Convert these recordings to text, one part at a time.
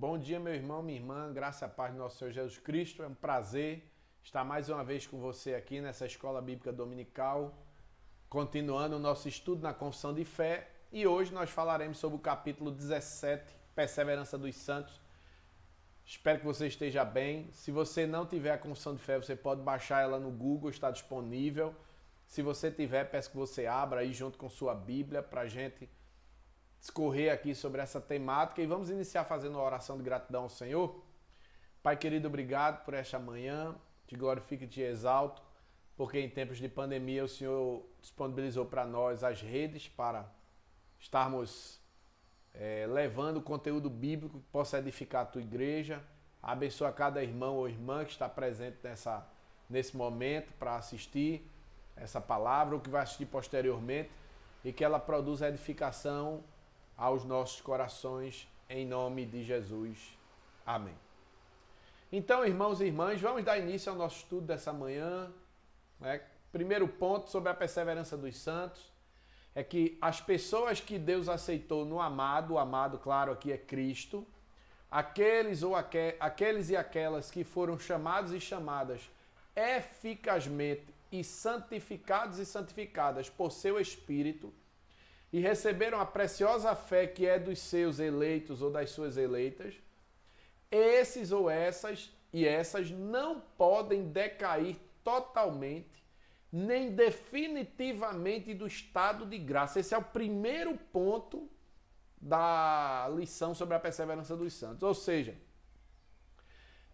Bom dia, meu irmão, minha irmã, graça e paz do nosso Senhor Jesus Cristo. É um prazer estar mais uma vez com você aqui nessa Escola Bíblica Dominical, continuando o nosso estudo na Confissão de Fé. E hoje nós falaremos sobre o capítulo 17, Perseverança dos Santos. Espero que você esteja bem. Se você não tiver a Confissão de Fé, você pode baixar ela no Google, está disponível. Se você tiver, peço que você abra aí junto com sua Bíblia para a gente discorrer aqui sobre essa temática e vamos iniciar fazendo uma oração de gratidão ao Senhor. Pai querido, obrigado por esta manhã, te glorifico e te exalto, porque em tempos de pandemia o Senhor disponibilizou para nós as redes para estarmos levando conteúdo bíblico que possa edificar a tua igreja. Abençoa cada irmão ou irmã que está presente nesse momento para assistir essa palavra ou que vai assistir posteriormente e que ela produza edificação aos nossos corações, em nome de Jesus. Amém. Então, irmãos e irmãs, vamos dar início ao nosso estudo dessa manhã. Primeiro ponto sobre a perseverança dos santos é que as pessoas que Deus aceitou no amado, o amado, claro, aqui é Cristo, aqueles e aquelas que foram chamados e chamadas eficazmente e santificados e santificadas por seu Espírito, e receberam a preciosa fé que é dos seus eleitos ou das suas eleitas, esses ou essas e essas não podem decair totalmente, nem definitivamente do estado de graça. Esse é o primeiro ponto da lição sobre a perseverança dos santos. Ou seja,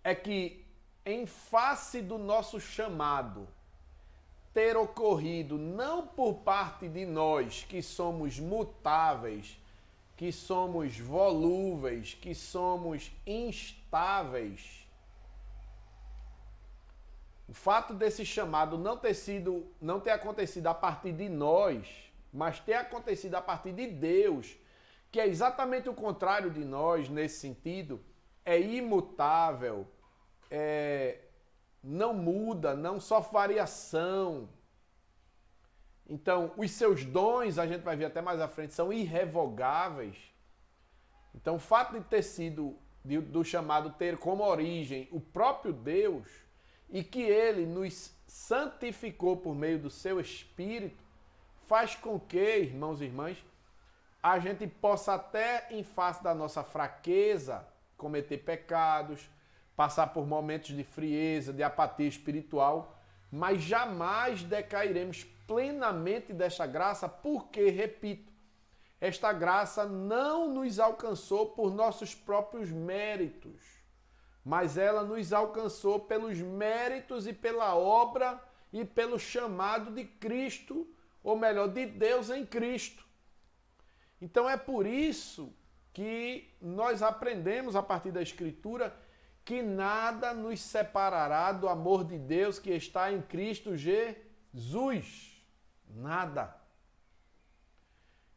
é que em face do nosso chamado ter ocorrido não por parte de nós que somos mutáveis, que somos volúveis, que somos instáveis. O fato desse chamado não ter acontecido a partir de nós, mas ter acontecido a partir de Deus, que é exatamente o contrário de nós nesse sentido, é imutável, não muda, não sofre variação. Então, os seus dons, a gente vai ver até mais à frente, são irrevogáveis. Então, o fato de ter sido, do chamado ter como origem o próprio Deus, e que ele nos santificou por meio do seu Espírito, faz com que, irmãos e irmãs, a gente possa até, em face da nossa fraqueza, cometer pecados, passar por momentos de frieza, de apatia espiritual, mas jamais decairemos plenamente desta graça, porque, repito, esta graça não nos alcançou por nossos próprios méritos, mas ela nos alcançou pelos méritos e pela obra e pelo chamado de Cristo, ou melhor, de Deus em Cristo. Então é por isso que nós aprendemos a partir da Escritura que nada nos separará do amor de Deus que está em Cristo Jesus. Nada.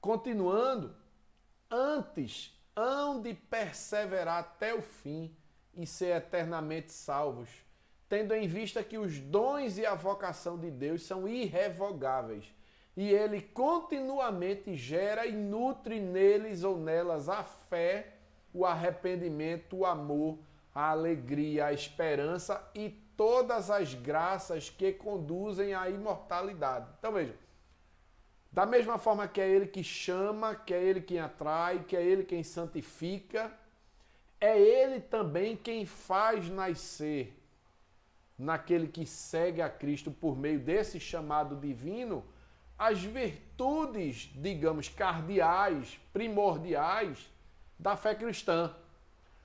Continuando, antes hão de perseverar até o fim e ser eternamente salvos, tendo em vista que os dons e a vocação de Deus são irrevogáveis, e Ele continuamente gera e nutre neles ou nelas a fé, o arrependimento, o amor, a alegria, a esperança e todas as graças que conduzem à imortalidade. Então veja, da mesma forma que é Ele que chama, que é Ele quem atrai, que é Ele quem santifica, é Ele também quem faz nascer naquele que segue a Cristo por meio desse chamado divino as virtudes, digamos, cardeais, primordiais da fé cristã,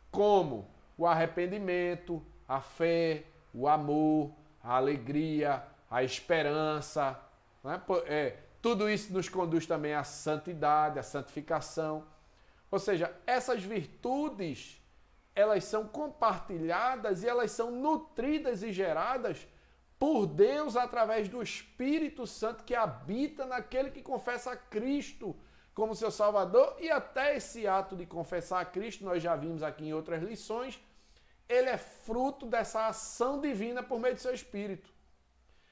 como o arrependimento, a fé, o amor, a alegria, a esperança. Né? Tudo isso nos conduz também à santidade, à santificação. Ou seja, essas virtudes, elas são compartilhadas e elas são nutridas e geradas por Deus através do Espírito Santo que habita naquele que confessa a Cristo como seu Salvador, e até esse ato de confessar a Cristo, nós já vimos aqui em outras lições, ele é fruto dessa ação divina por meio do seu Espírito.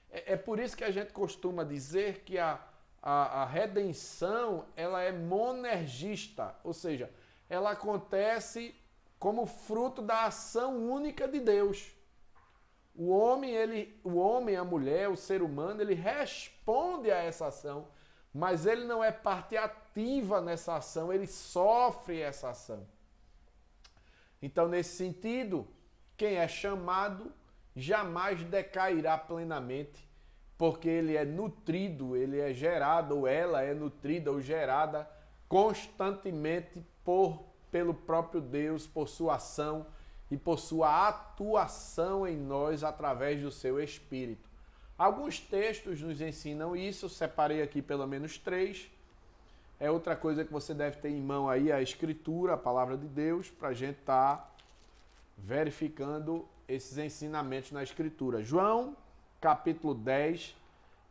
É por isso que a gente costuma dizer que a redenção ela é monergista, ou seja, ela acontece como fruto da ação única de Deus. O homem, a mulher, o ser humano, ele responde a essa ação, mas ele não é parte ativa nessa ação, ele sofre essa ação. Então, nesse sentido, quem é chamado jamais decairá plenamente, porque ele é nutrido, ele é gerado, ou ela é nutrida ou gerada constantemente pelo próprio Deus, por sua ação e por sua atuação em nós através do seu Espírito. Alguns textos nos ensinam isso, separei aqui pelo menos 3. É outra coisa que você deve ter em mão aí, a Escritura, a Palavra de Deus, para a gente estar verificando esses ensinamentos na Escritura. João, capítulo 10,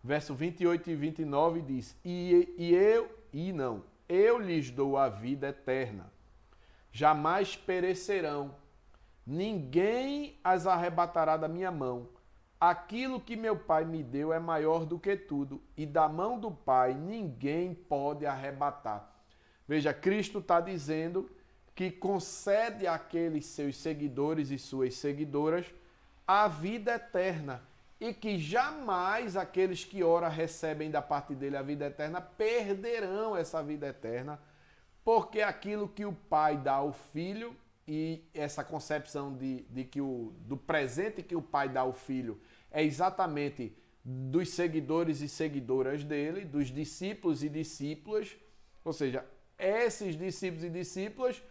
verso 28 e 29 diz: Eu lhes dou a vida eterna, jamais perecerão, ninguém as arrebatará da minha mão. Aquilo que meu Pai me deu é maior do que tudo, e da mão do Pai ninguém pode arrebatar. Veja, Cristo está dizendo que concede àqueles seus seguidores e suas seguidoras a vida eterna, e que jamais aqueles que ora recebem da parte dele a vida eterna perderão essa vida eterna, porque aquilo que o Pai dá ao Filho, e essa concepção do presente que o Pai dá ao Filho é exatamente dos seguidores e seguidoras dele, dos discípulos e discípulas, ou seja, esses discípulos e discípulas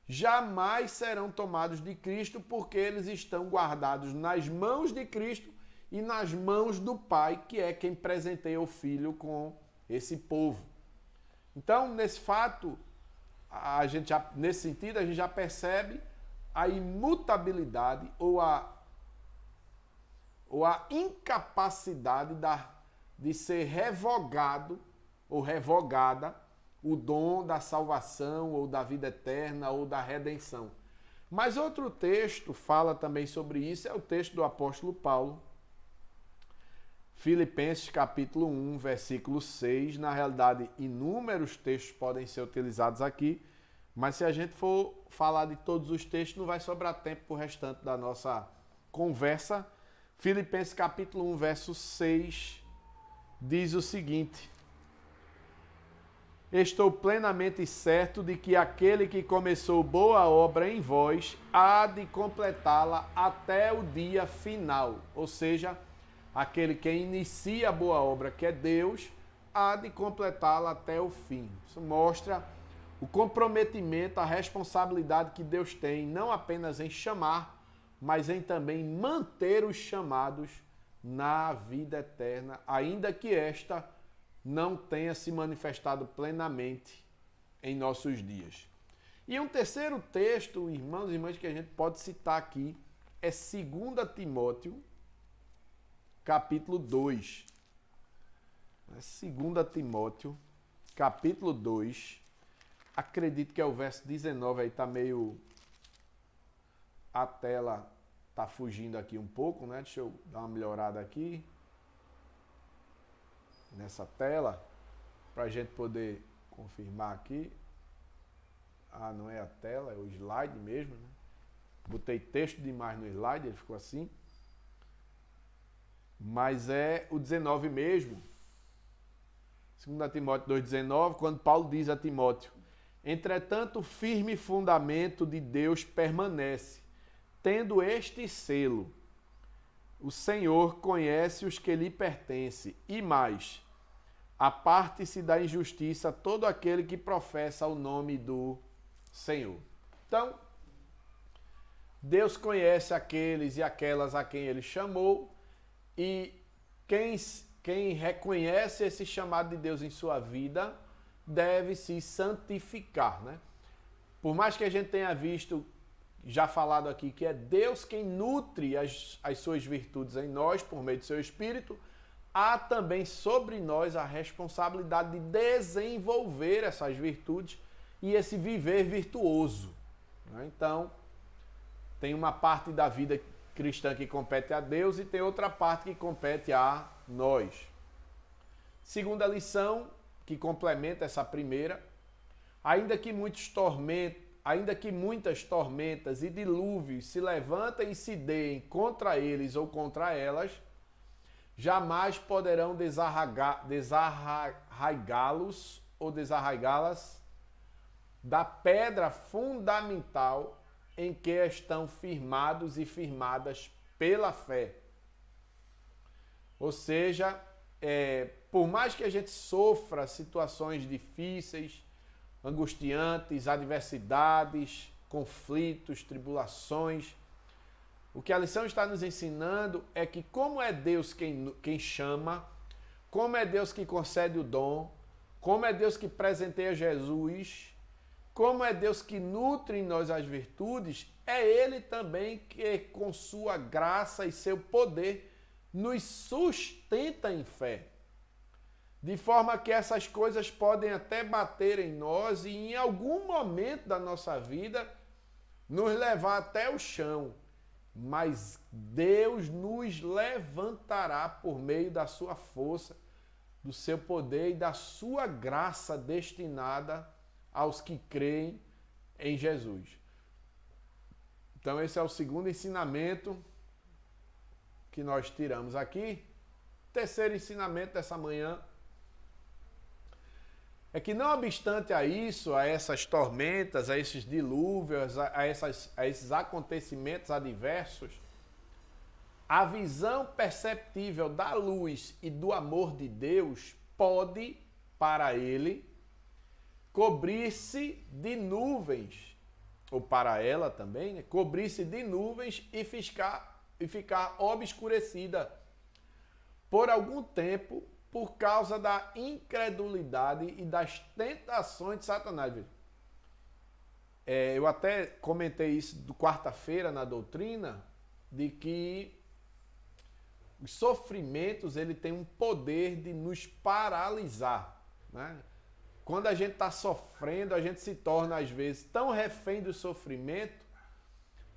jamais serão tomados de Cristo, porque eles estão guardados nas mãos de Cristo e nas mãos do Pai, que é quem presenteia o Filho com esse povo. Então, nesse fato, nesse sentido, a gente já percebe a imutabilidade ou a incapacidade de ser revogado ou revogada o dom da salvação ou da vida eterna ou da redenção. Mas outro texto fala também sobre isso, é o texto do apóstolo Paulo, Filipenses capítulo 1, versículo 6. Na realidade, inúmeros textos podem ser utilizados aqui, mas se a gente for falar de todos os textos, não vai sobrar tempo para o restante da nossa conversa. Filipenses capítulo 1, verso 6, diz o seguinte: Estou plenamente certo de que aquele que começou boa obra em vós há de completá-la até o dia final. Ou seja, aquele que inicia a boa obra, que é Deus, há de completá-la até o fim. Isso mostra o comprometimento, a responsabilidade que Deus tem, não apenas em chamar, mas em também manter os chamados na vida eterna, ainda que esta não tenha se manifestado plenamente em nossos dias. E um terceiro texto, irmãos e irmãs, que a gente pode citar aqui, é 2 Timóteo, capítulo 2. 2 Timóteo, capítulo 2. Acredito que é o verso 19, aí está meio... A tela está fugindo aqui um pouco, né? Deixa eu dar uma melhorada aqui nessa tela, para a gente poder confirmar aqui. Ah, não é a tela, é o slide mesmo, né? Botei texto demais no slide, ele ficou assim. Mas é o 19 mesmo. 2 Timóteo 2,19, quando Paulo diz a Timóteo: Entretanto, o firme fundamento de Deus permanece, tendo este selo: o Senhor conhece os que lhe pertencem, e mais, aparte-se da injustiça todo aquele que professa o nome do Senhor. Então, Deus conhece aqueles e aquelas a quem Ele chamou, e quem reconhece esse chamado de Deus em sua vida deve se santificar, né? Por mais que a gente tenha visto, já falado aqui, que é Deus quem nutre as suas virtudes em nós por meio do seu Espírito, há também sobre nós a responsabilidade de desenvolver essas virtudes e esse viver virtuoso, né? Então, tem uma parte da vida cristã que compete a Deus e tem outra parte que compete a nós. Segunda lição, que complementa essa primeira: ainda que muitos ainda que muitas tormentas e dilúvios se levantem e se deem contra eles ou contra elas, jamais poderão desarraigá-los ou desarraigá-las da pedra fundamental em que estão firmados e firmadas pela fé. Ou seja, por mais que a gente sofra situações difíceis, angustiantes, adversidades, conflitos, tribulações, o que a lição está nos ensinando é que como é Deus quem chama, como é Deus que concede o dom, como é Deus que presenteia Jesus, como é Deus que nutre em nós as virtudes, é Ele também que com sua graça e seu poder nos sustenta em fé. De forma que essas coisas podem até bater em nós e em algum momento da nossa vida nos levar até o chão. Mas Deus nos levantará por meio da sua força, do seu poder e da sua graça destinada aos que creem em Jesus. Então esse é o segundo ensinamento que nós tiramos aqui. Terceiro ensinamento dessa manhã é que não obstante a isso, a essas tormentas, a esses dilúvios, a esses acontecimentos adversos, a visão perceptível da luz e do amor de Deus pode, para ele, cobrir-se de nuvens, ou para ela também, né? Cobrir-se de nuvens e ficar obscurecida por algum tempo, por causa da incredulidade e das tentações de Satanás. Eu até comentei isso quarta-feira na doutrina, de que os sofrimentos ele tem um poder de nos paralisar, né? Quando a gente está sofrendo, a gente se torna às vezes tão refém do sofrimento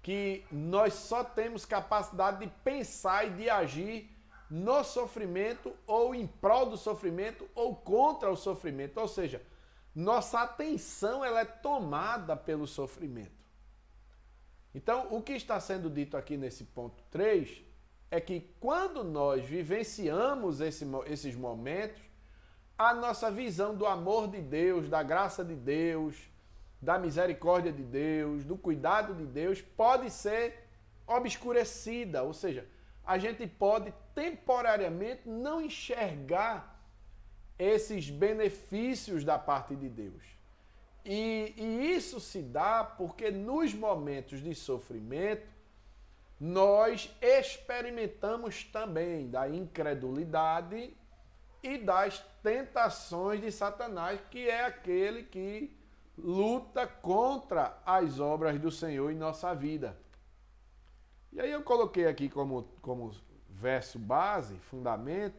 que nós só temos capacidade de pensar e de agir no sofrimento ou em prol do sofrimento ou contra o sofrimento. Ou seja, nossa atenção ela é tomada pelo sofrimento. Então, o que está sendo dito aqui nesse ponto 3 é que quando nós vivenciamos esses momentos, a nossa visão do amor de Deus, da graça de Deus, da misericórdia de Deus, do cuidado de Deus, pode ser obscurecida, ou seja, a gente pode temporariamente não enxergar esses benefícios da parte de Deus. E isso se dá porque nos momentos de sofrimento, nós experimentamos também da incredulidade e das tentações de Satanás, que é aquele que luta contra as obras do Senhor em nossa vida. E aí eu coloquei aqui como verso base, fundamento,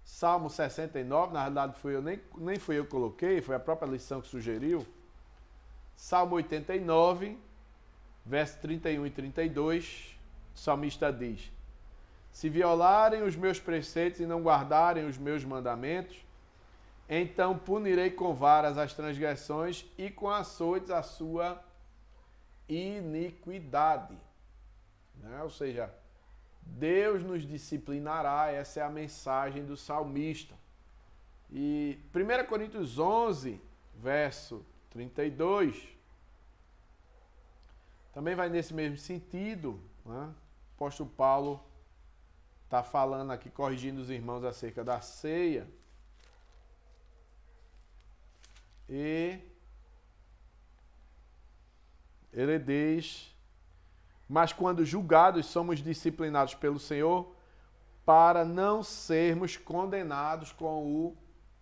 Salmo 69, na verdade nem fui eu que coloquei, foi a própria lição que sugeriu. Salmo 89, verso 31 e 32, o salmista diz: se violarem os meus preceitos e não guardarem os meus mandamentos, então punirei com varas as transgressões e com açoites a sua iniquidade. Né? Ou seja, Deus nos disciplinará, essa é a mensagem do salmista. E 1 Coríntios 11, verso 32, também vai nesse mesmo sentido. Né? O apóstolo Paulo está falando aqui, corrigindo os irmãos acerca da ceia. E ele diz: mas quando julgados, somos disciplinados pelo Senhor para não sermos condenados com o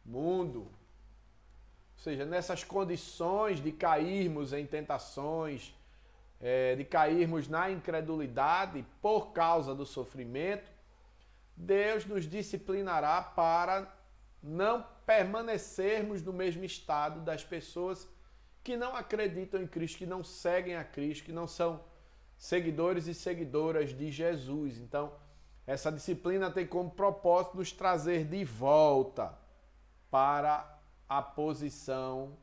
mundo. Ou seja, nessas condições de cairmos em tentações, de cairmos na incredulidade por causa do sofrimento, Deus nos disciplinará para não permanecermos no mesmo estado das pessoas que não acreditam em Cristo, que não seguem a Cristo, que não são seguidores e seguidoras de Jesus. Então, essa disciplina tem como propósito nos trazer de volta para a posição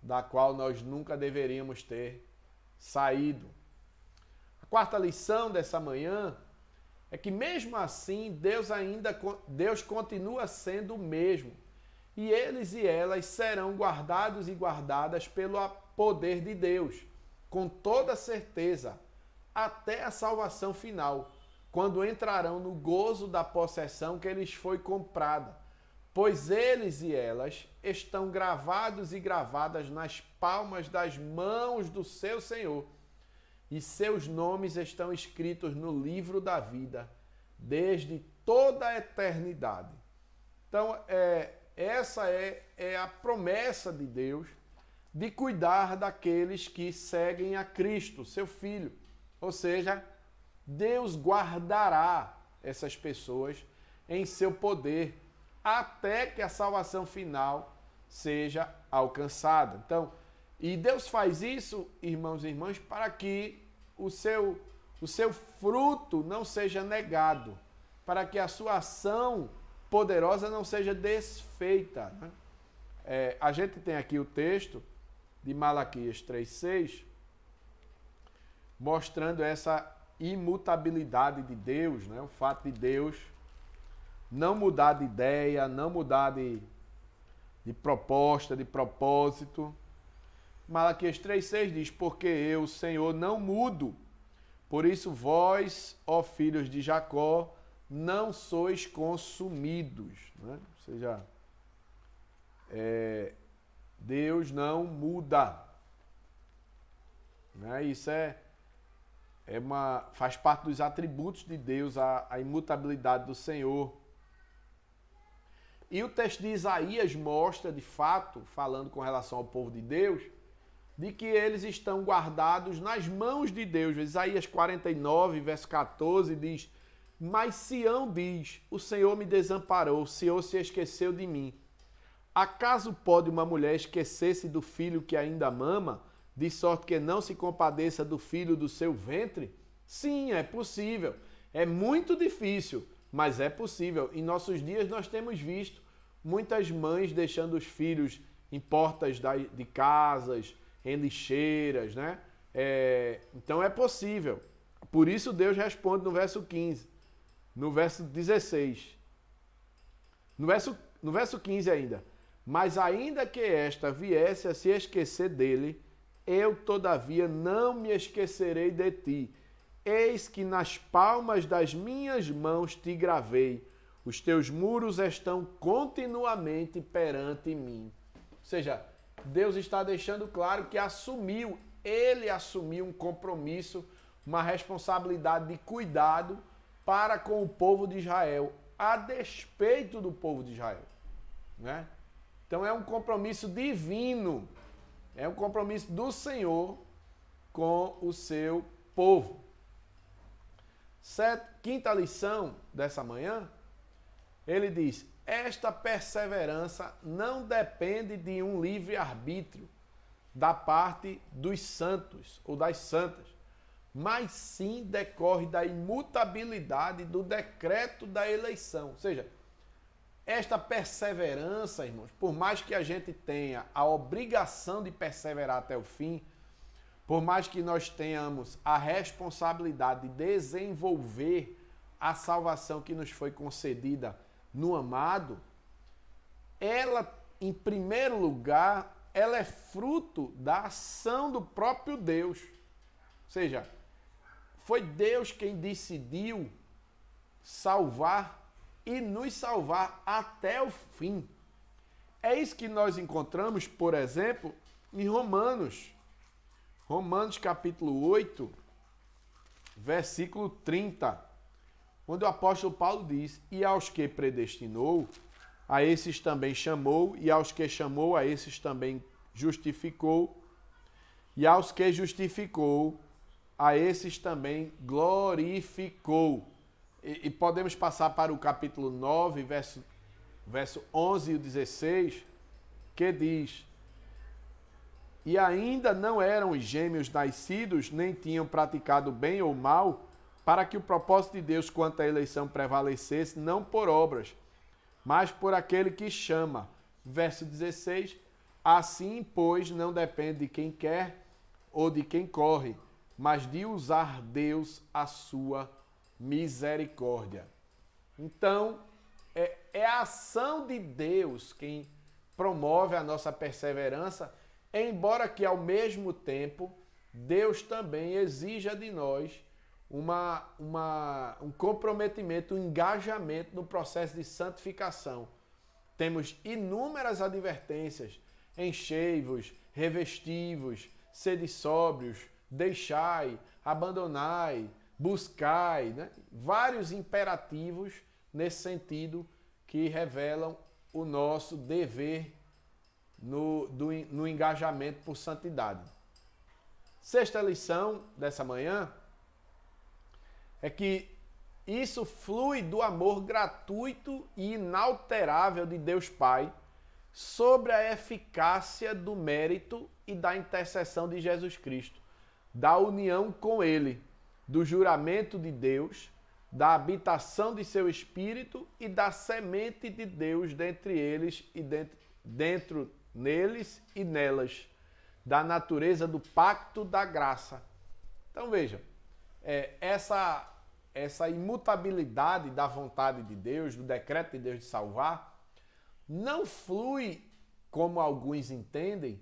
da qual nós nunca deveríamos ter saído. A quarta lição dessa manhã é que mesmo assim Deus continua sendo o mesmo. E eles e elas serão guardados e guardadas pelo poder de Deus, com toda certeza, até a salvação final, quando entrarão no gozo da possessão que lhes foi comprada. Pois eles e elas estão gravados e gravadas nas palmas das mãos do seu Senhor, e seus nomes estão escritos no livro da vida, desde toda a eternidade. Então, essa é a promessa de Deus de cuidar daqueles que seguem a Cristo, seu Filho. Ou seja, Deus guardará essas pessoas em seu poder até que a salvação final seja alcançada. Então, e Deus faz isso, irmãos e irmãs, para que o seu fruto não seja negado, para que a sua ação poderosa não seja desfeita. Né? A gente tem aqui o texto de Malaquias 3,6, mostrando essa imutabilidade de Deus, né? O fato de Deus não mudar de ideia, não mudar de proposta, de propósito. Malaquias 3,6 diz: porque eu, Senhor, não mudo, por isso vós, ó filhos de Jacó, não sois consumidos. Né? Ou seja, Deus não muda. Né? Isso faz parte dos atributos de Deus, a imutabilidade do Senhor. E o texto de Isaías mostra, de fato, falando com relação ao povo de Deus, de que eles estão guardados nas mãos de Deus. Isaías 49, verso 14, diz: mas Sião diz, o Senhor me desamparou, o Senhor se esqueceu de mim. Acaso pode uma mulher esquecer-se do filho que ainda mama, de sorte que não se compadeça do filho do seu ventre? Sim, é possível. É muito difícil, mas é possível. Em nossos dias nós temos visto muitas mães deixando os filhos em portas de casas, em lixeiras, né? Então é possível. Por isso Deus responde no verso 15, no verso 16. No verso 15 ainda. Mas ainda que esta viesse a se esquecer dele, eu todavia não me esquecerei de ti. Eis que nas palmas das minhas mãos te gravei. Os teus muros estão continuamente perante mim. Ou seja, Deus está deixando claro que ele assumiu um compromisso, uma responsabilidade de cuidado para com o povo de Israel, a despeito do povo de Israel. Né? Então é um compromisso divino, é um compromisso do Senhor com o seu povo. Quinta lição dessa manhã, ele diz: esta perseverança não depende de um livre-arbítrio da parte dos santos ou das santas, mas sim decorre da imutabilidade do decreto da eleição. Ou seja, esta perseverança, irmãos, por mais que a gente tenha a obrigação de perseverar até o fim, por mais que nós tenhamos a responsabilidade de desenvolver a salvação que nos foi concedida no amado, ela, em primeiro lugar, ela é fruto da ação do próprio Deus. Ou seja, foi Deus quem decidiu salvar e nos salvar até o fim. É isso que nós encontramos, por exemplo, em Romanos. Romanos capítulo 8, versículo 30, onde o apóstolo Paulo diz: e aos que predestinou, a esses também chamou, e aos que chamou, a esses também justificou, e aos que justificou, a esses também glorificou. E podemos passar para o capítulo 9, verso 11 e 16, que diz: e ainda não eram os gêmeos nascidos, nem tinham praticado bem ou mal, para que o propósito de Deus quanto à eleição prevalecesse, não por obras, mas por aquele que chama. Verso 16, Assim, pois, não depende de quem quer ou de quem corre, mas de usar Deus a sua misericórdia. Então, é a ação de Deus quem promove a nossa perseverança, embora que, ao mesmo tempo, Deus também exija de nós um comprometimento, um engajamento no processo de santificação. Temos inúmeras advertências: enchei-vos, revesti-vos, sede sóbrios, deixai, abandonai, buscai, né? Vários imperativos nesse sentido que revelam o nosso dever no engajamento por santidade. Sexta lição dessa manhã é que isso flui do amor gratuito e inalterável de Deus Pai sobre a eficácia do mérito e da intercessão de Jesus Cristo, da união com Ele, do juramento de Deus, da habitação de seu Espírito e da semente de Deus dentre eles e dentro neles e nelas, da natureza do pacto da graça. Então veja, essa imutabilidade da vontade de Deus, do decreto de Deus de salvar, não flui, como alguns entendem,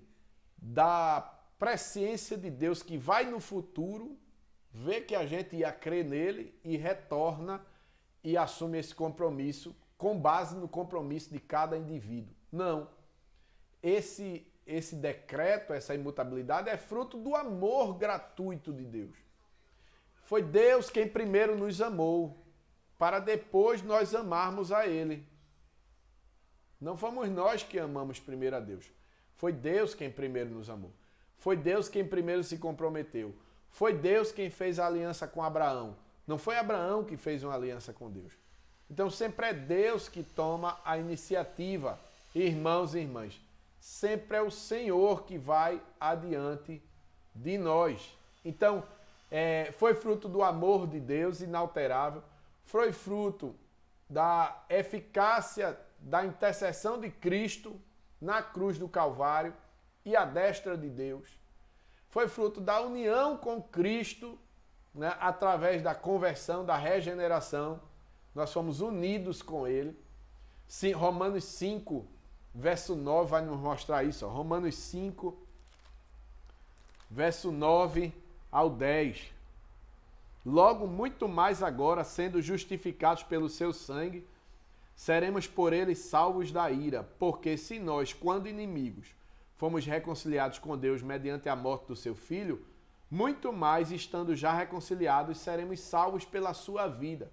da presciência de Deus que vai no futuro, vê que a gente ia crer nele e retorna e assume esse compromisso com base no compromisso de cada indivíduo. Não. Esse decreto, essa imutabilidade é fruto do amor gratuito de Deus. Foi Deus quem primeiro nos amou, para depois nós amarmos a Ele. Não fomos nós que amamos primeiro a Deus. Foi Deus quem primeiro nos amou. Foi Deus quem primeiro se comprometeu. Foi Deus quem fez a aliança com Abraão. Não foi Abraão que fez uma aliança com Deus. Então sempre é Deus que toma a iniciativa, irmãos e irmãs. Sempre é o Senhor que vai adiante de nós. Então, foi fruto do amor de Deus inalterável, foi fruto da eficácia da intercessão de Cristo na cruz do Calvário e à destra de Deus. Foi fruto da união com Cristo, né, através da conversão, da regeneração. Nós fomos unidos com Ele. Sim, Romanos 5, verso 9 vai nos mostrar isso. Ó. Romanos 5, verso 9 ao 10. Logo, muito mais agora, sendo justificados pelo seu sangue, seremos por ele salvos da ira, porque se nós, quando inimigos, fomos reconciliados com Deus mediante a morte do seu Filho, muito mais, estando já reconciliados, seremos salvos pela sua vida.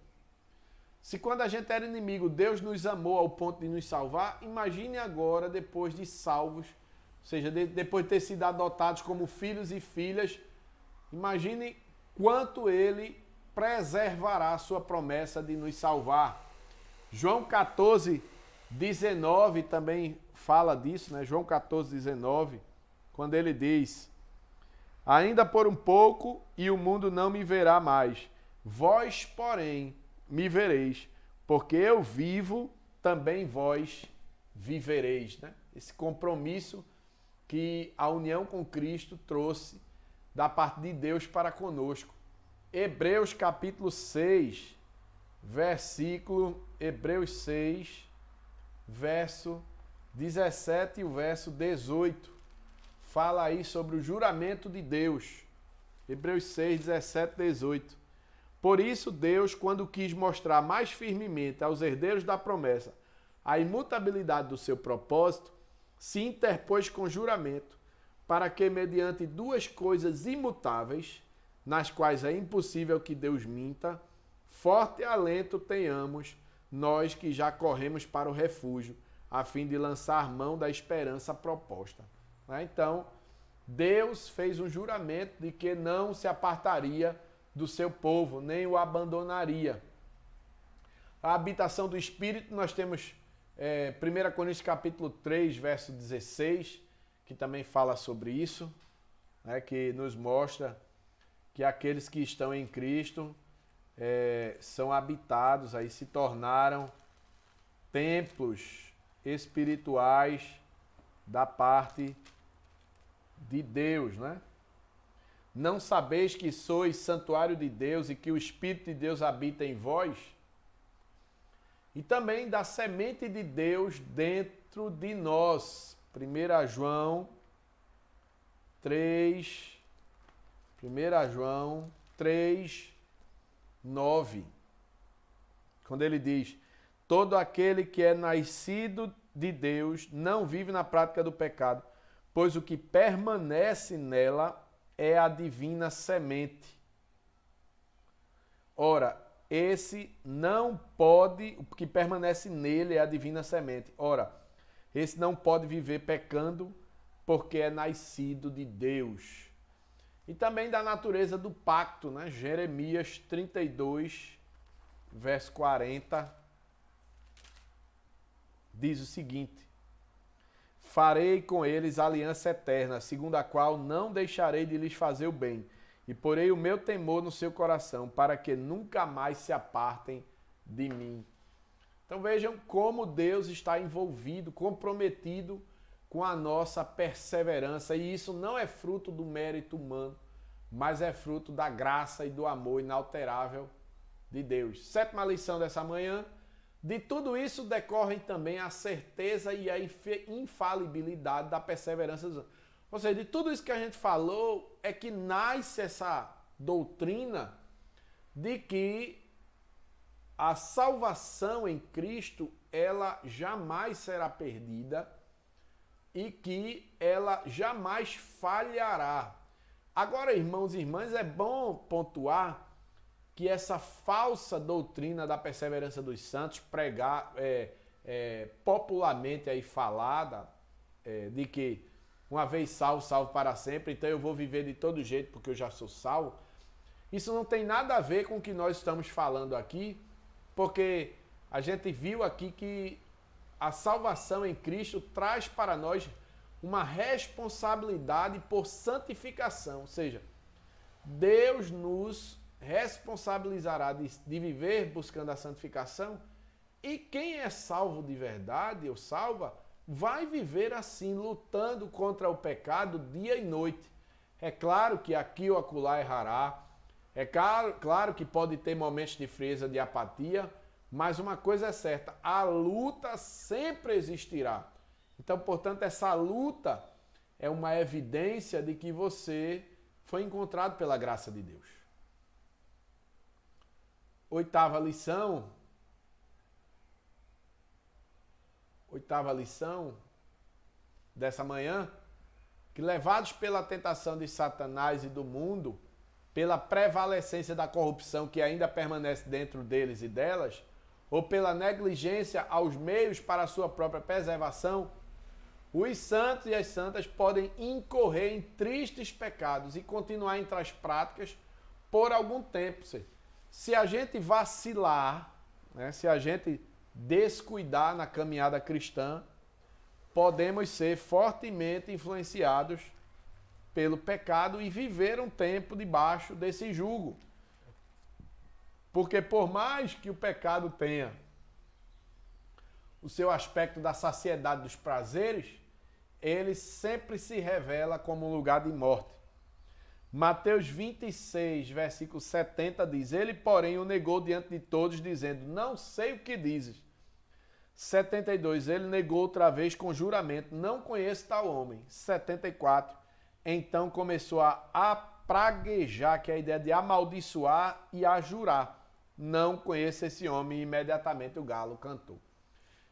Se quando a gente era inimigo, Deus nos amou ao ponto de nos salvar, imagine agora, depois de salvos, ou seja, depois de ter sido adotados como filhos e filhas, imagine quanto Ele preservará a sua promessa de nos salvar. João 14, 19 também fala disso, né? João 14, 19, quando ele diz: ainda por um pouco e o mundo não me verá mais, vós, porém, me vereis, porque eu vivo, também vós vivereis. Né? Esse compromisso que a união com Cristo trouxe da parte de Deus para conosco. Hebreus capítulo 6, Hebreus 6, verso 17 e o verso 18. Fala aí sobre o juramento de Deus. Hebreus 6, 17 e 18. Por isso Deus, quando quis mostrar mais firmemente aos herdeiros da promessa a imutabilidade do seu propósito, se interpôs com juramento, para que, mediante duas coisas imutáveis, nas quais é impossível que Deus minta, forte alento tenhamos, nós que já corremos para o refúgio, a fim de lançar mão da esperança proposta. Então, Deus fez um juramento de que não se apartaria do seu povo, nem o abandonaria. A habitação do Espírito, nós temos 1 Coríntios capítulo 3, verso 16, que também fala sobre isso, né, que nos mostra que aqueles que estão em Cristo são habitados, aí se tornaram templos espirituais da parte de Deus, né? Não sabeis que sois santuário de Deus e que o Espírito de Deus habita em vós? E também da semente de Deus dentro de nós. 1 João 3, 1 João 3, 9. Quando ele diz: todo aquele que é nascido de Deus não vive na prática do pecado, pois o que permanece nela é a divina semente. Ora, esse não pode, o que permanece nele é a divina semente. Ora, esse não pode viver pecando porque é nascido de Deus. E também da natureza do pacto, né? Jeremias 32, verso 40, diz o seguinte: farei com eles aliança eterna, segundo a qual não deixarei de lhes fazer o bem, e porei o meu temor no seu coração, para que nunca mais se apartem de mim. Então vejam como Deus está envolvido, comprometido com a nossa perseverança, e isso não é fruto do mérito humano, mas é fruto da graça e do amor inalterável de Deus. Sétima lição dessa manhã: de tudo isso decorrem também a certeza e a infalibilidade da perseverança dos homens. Ou seja, de tudo isso que a gente falou é que nasce essa doutrina de que a salvação em Cristo, ela jamais será perdida e que ela jamais falhará. Agora, irmãos e irmãs, é bom pontuar que essa falsa doutrina da perseverança dos santos, popularmente aí falada, de que uma vez salvo, salvo para sempre, então eu vou viver de todo jeito porque eu já sou salvo, isso não tem nada a ver com o que nós estamos falando aqui, porque a gente viu aqui que a salvação em Cristo traz para nós uma responsabilidade por santificação, ou seja, Deus nos responsabilizará de viver buscando a santificação, e quem é salvo de verdade, ou salva, vai viver assim, lutando contra o pecado dia e noite. É claro que aqui ou acolá errará, é claro que pode ter momentos de frieza, de apatia, mas uma coisa é certa: a luta sempre existirá. Então, portanto, essa luta é uma evidência de que você foi encontrado pela graça de Deus. Oitava lição dessa manhã: que levados pela tentação de Satanás e do mundo, pela prevalecência da corrupção que ainda permanece dentro deles e delas, ou pela negligência aos meios para a sua própria preservação, os santos e as santas podem incorrer em tristes pecados e continuar em tais práticas por algum tempo. Se a gente vacilar, né, se a gente descuidar na caminhada cristã, podemos ser fortemente influenciados pelo pecado e viver um tempo debaixo desse jugo. Porque por mais que o pecado tenha o seu aspecto da saciedade dos prazeres, ele sempre se revela como um lugar de morte. Mateus 26, versículo 70 diz: ele, porém, o negou diante de todos, dizendo: não sei o que dizes. 72, ele negou outra vez com juramento: não conheço tal homem. 74, então começou a praguejar, que é a ideia de amaldiçoar, e a jurar: não conheço esse homem. E imediatamente o galo cantou.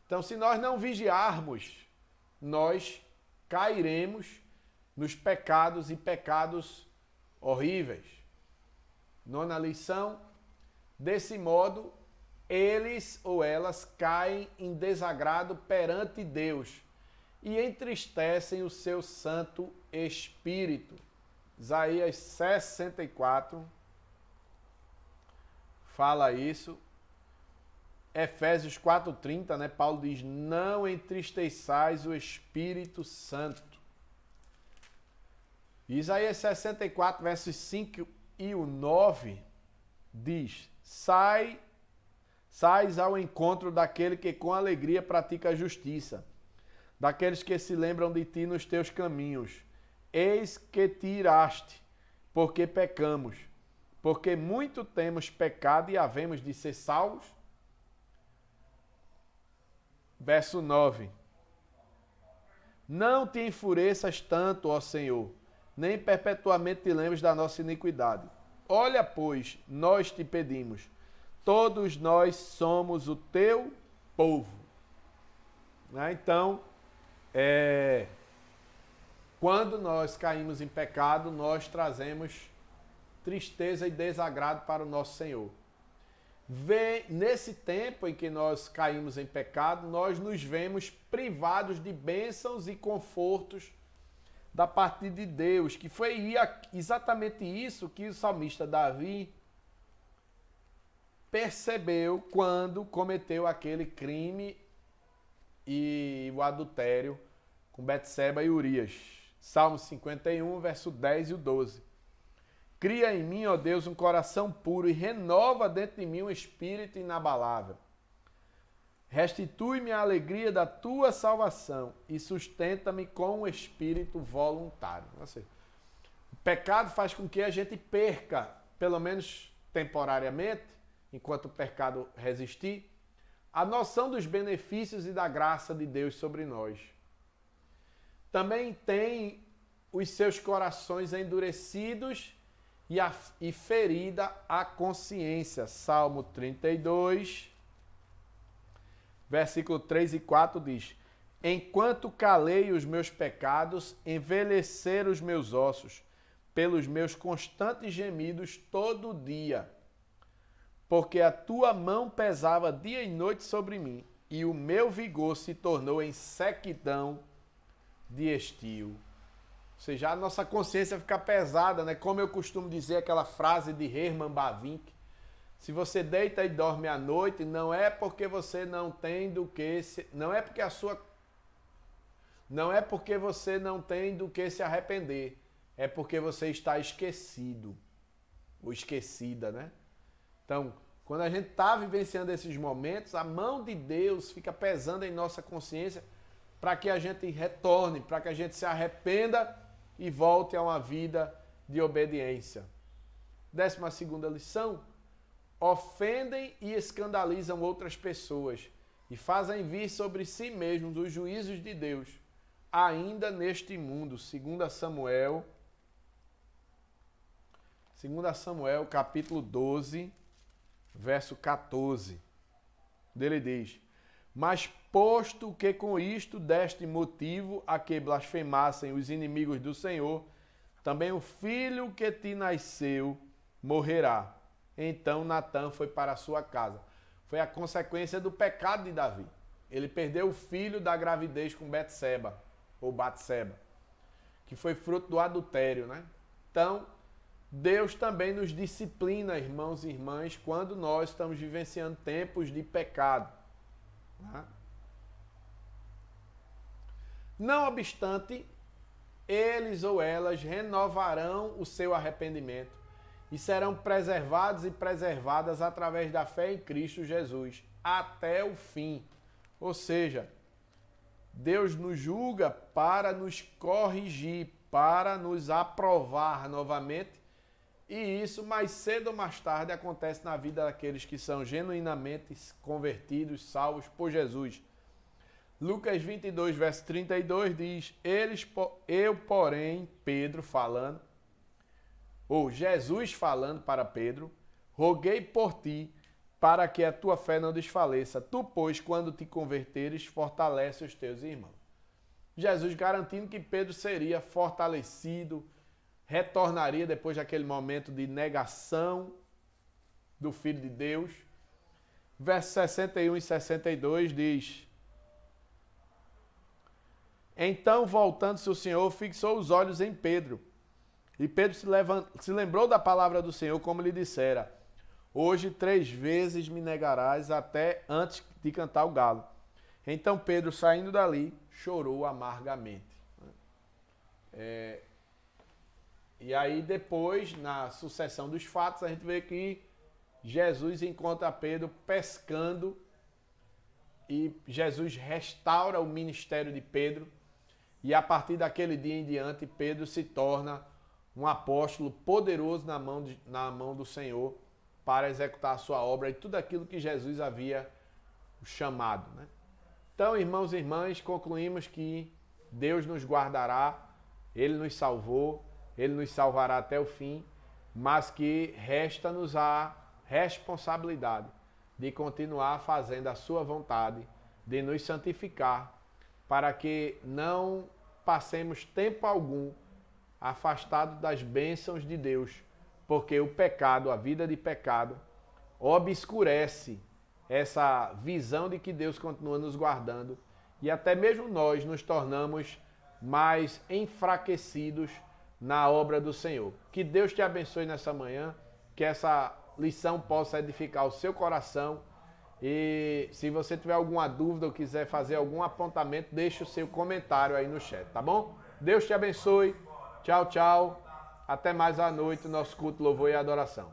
Então, se nós não vigiarmos, nós cairemos nos pecados, e pecados horríveis. Nona lição: desse modo, eles ou elas caem em desagrado perante Deus e entristecem o seu Santo Espírito. Isaías 64 fala isso. Efésios 4:30, né? Paulo diz: não entristeçais o Espírito Santo. Isaías 64, versos 5 e o 9 diz: sais ao encontro daquele que com alegria pratica a justiça. daqueles que se lembram de ti nos teus caminhos. Eis que te iraste, porque pecamos, porque muito temos pecado e havemos de ser salvos. Verso 9. Não te enfureças tanto, ó Senhor, nem perpetuamente te lembres da nossa iniquidade. Olha, pois, nós te pedimos, todos nós somos o teu povo. Então, quando nós caímos em pecado, nós trazemos tristeza e desagrado para o nosso Senhor. Nesse tempo em que nós caímos em pecado, nós nos vemos privados de bênçãos e confortos da parte de Deus, que foi exatamente isso que o salmista Davi percebeu quando cometeu aquele crime e o adultério com Betseba e Urias. Salmo 51, verso 10 e o 12. Cria em mim, ó Deus, um coração puro e renova dentro de mim um espírito inabalável. Restitui-me a alegria da tua salvação e sustenta-me com um espírito voluntário. Ou seja, o pecado faz com que a gente perca, pelo menos temporariamente, enquanto o pecado resistir, a noção dos benefícios e da graça de Deus sobre nós. Também tem os seus corações endurecidos e ferida a consciência. Salmo 32, versículo 3 e 4 diz: Enquanto calei os meus pecados, envelheceram os meus ossos, pelos meus constantes gemidos todo dia. Porque a tua mão pesava dia e noite sobre mim, e o meu vigor se tornou em sequidão de estio. Ou seja, a nossa consciência fica pesada, né? Como eu costumo dizer aquela frase de Herman Bavinck: se você deita e dorme à noite, não é porque você não tem do que não é porque você não tem do que se arrepender, é porque você está esquecido ou esquecida, né? Então, quando a gente está vivenciando esses momentos, a mão de Deus fica pesando em nossa consciência para que a gente retorne, para que a gente se arrependa e volte a uma vida de obediência. 12ª lição: ofendem e escandalizam outras pessoas e fazem vir sobre si mesmos os juízos de Deus, ainda neste mundo. 2 Samuel, capítulo 12, verso 14. Dele diz: Mas posto que com isto deste motivo a que blasfemassem os inimigos do Senhor, também o filho que te nasceu morrerá. Então Natã foi para a sua casa. Foi a consequência do pecado de Davi. Ele perdeu o filho da gravidez com Betseba, ou Batseba, que foi fruto do adultério, né? Então, Deus também nos disciplina, irmãos e irmãs, quando nós estamos vivenciando tempos de pecado. Não obstante, eles ou elas renovarão o seu arrependimento e serão preservados e preservadas através da fé em Cristo Jesus até o fim. Ou seja, Deus nos julga para nos corrigir, para nos aprovar novamente, e isso mais cedo ou mais tarde acontece na vida daqueles que são genuinamente convertidos, salvos por Jesus. Lucas 22, verso 32 diz: eu, porém, Pedro falando, ou Jesus falando para Pedro, roguei por ti, para que a tua fé não desfaleça. Tu, pois, quando te converteres, fortalece os teus irmãos. Jesus garantindo que Pedro seria fortalecido, retornaria depois daquele momento de negação do Filho de Deus. Versos 61 e 62 diz: Então, voltando-se o Senhor, fixou os olhos em Pedro. E Pedro se lembrou da palavra do Senhor, como lhe dissera: Hoje 3 vezes me negarás até antes de cantar o galo. Então Pedro, saindo dali, chorou amargamente. E aí depois, na sucessão dos fatos, a gente vê que Jesus encontra Pedro pescando e Jesus restaura o ministério de Pedro. E a partir daquele dia em diante, Pedro se torna um apóstolo poderoso na mão do Senhor para executar a sua obra e tudo aquilo que Jesus havia chamado, né? Então, irmãos e irmãs, concluímos que Deus nos guardará, Ele nos salvou, Ele nos salvará até o fim, mas que resta-nos a responsabilidade de continuar fazendo a sua vontade, de nos santificar, para que não passemos tempo algum afastado das bênçãos de Deus, porque o pecado, a vida de pecado, obscurece essa visão de que Deus continua nos guardando e até mesmo nós nos tornamos mais enfraquecidos na obra do Senhor. Que Deus te abençoe nessa manhã, que essa lição possa edificar o seu coração. E se você tiver alguma dúvida ou quiser fazer algum apontamento, deixe o seu comentário aí no chat, tá bom? Deus te abençoe. Tchau, tchau. Até mais à noite, nosso culto, louvor e adoração.